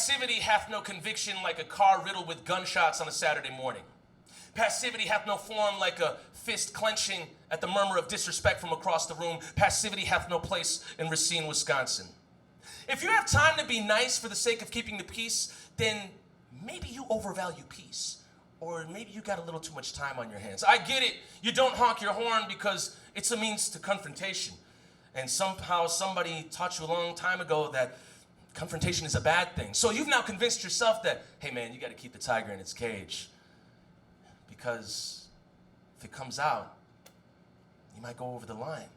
Passivity hath no conviction like a car riddled with gunshots on a Saturday morning. Passivity hath no form like a fist clenching at the murmur of disrespect from across the room. Passivity hath no place in Racine, Wisconsin. If you have time to be nice for the sake of keeping the peace, then maybe you overvalue peace. Or maybe you got a little too much time on your hands. I get it. You don't honk your horn because it's a means to confrontation. And somehow somebody taught you a long time ago that confrontation is a bad thing. So you've now convinced yourself that, hey man, you got to keep the tiger in its cage. Because if it comes out, you might go over the line.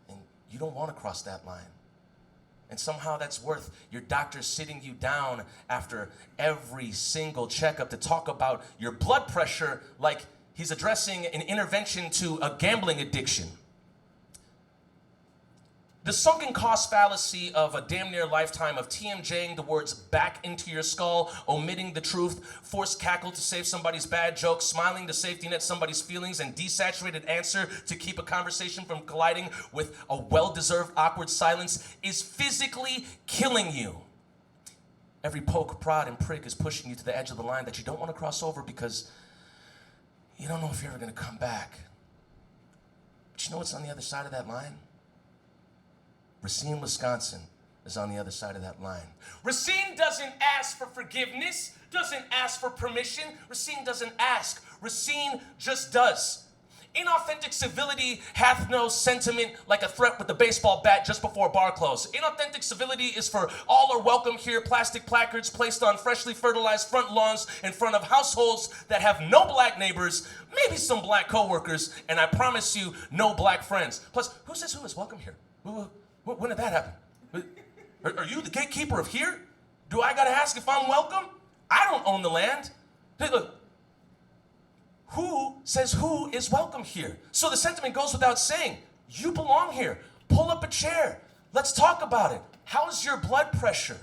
And you don't want to cross that line. And somehow that's worth your doctor sitting you down after every single checkup to talk about your blood pressure like he's addressing an intervention to a gambling addiction. The sunken cost fallacy of a damn near lifetime of TMJing the words back into your skull, omitting the truth, forced cackle to save somebody's bad joke, smiling to safety net somebody's feelings, and desaturated answer to keep a conversation from colliding with a well-deserved awkward silence is physically killing you. Every poke, prod, and prick is pushing you to the edge of the line that you don't want to cross over because you don't know if you're ever going to come back. But you know what's on the other side of that line? Racine, Wisconsin is on the other side of that line. Racine doesn't ask for forgiveness, doesn't ask for permission. Racine doesn't ask. Racine just does. Inauthentic civility hath no sentiment like a threat with a baseball bat just before bar close. Inauthentic civility is for all are welcome here plastic placards placed on freshly fertilized front lawns in front of households that have no black neighbors, maybe some black coworkers, and I promise you, no black friends. Plus, who says who is welcome here? When did that happen? Are you the gatekeeper of here? Do I gotta ask if I'm welcome? I don't own the land. Hey, look. Who says who is welcome here? So the sentiment goes without saying. You belong here. Pull up a chair. Let's talk about it. How's your blood pressure?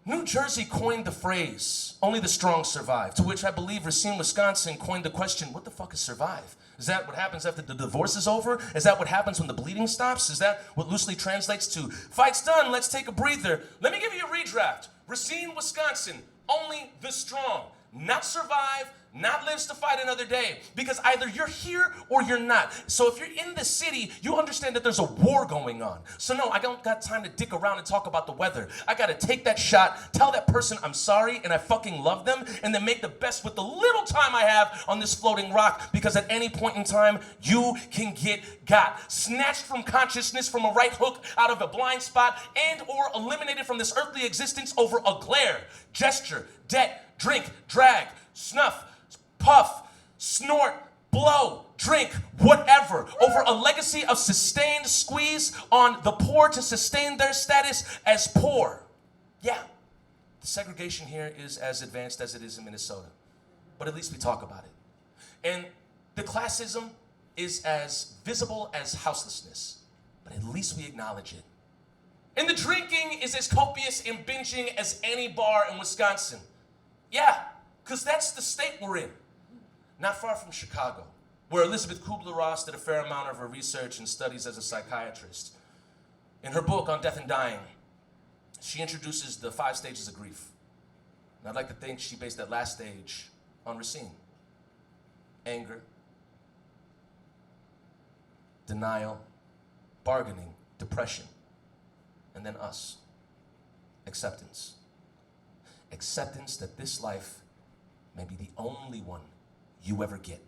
New Jersey coined the phrase, only the strong survive, to which I believe Racine, Wisconsin coined the question, what the fuck is survive? Is that what happens after the divorce is over? Is that what happens when the bleeding stops? Is that what loosely translates to, fight's done, let's take a breather? Let me give you a redraft. Racine, Wisconsin, only the strong. Not survive, not lives to fight another day. Because either you're here or you're not. So if you're in the city, you understand that there's a war going on. So no, I don't got time to dick around and talk about the weather. I gotta take that shot, tell that person I'm sorry and I fucking love them, and then make the best with the little time I have on this floating rock, because at any point in time, you can get got. Snatched from consciousness from a right hook out of a blind spot, and or eliminated from this earthly existence over a glare, gesture, debt, drink, drag, snuff, puff, snort, blow, drink, whatever, over a legacy of sustained squeeze on the poor to sustain their status as poor. Yeah, the segregation here is as advanced as it is in Minnesota, but at least we talk about it. And the classism is as visible as houselessness, but at least we acknowledge it. And the drinking is as copious and binging as any bar in Wisconsin. Yeah, because that's the state we're in. Not far from Chicago, where Elizabeth Kubler-Ross did a fair amount of her research and studies as a psychiatrist. In her book on death and dying, she introduces the 5 stages of grief. And I'd like to think she based that last stage on Racine. Anger, denial, bargaining, depression, and then us. Acceptance. Acceptance that this life may be the only one you ever get.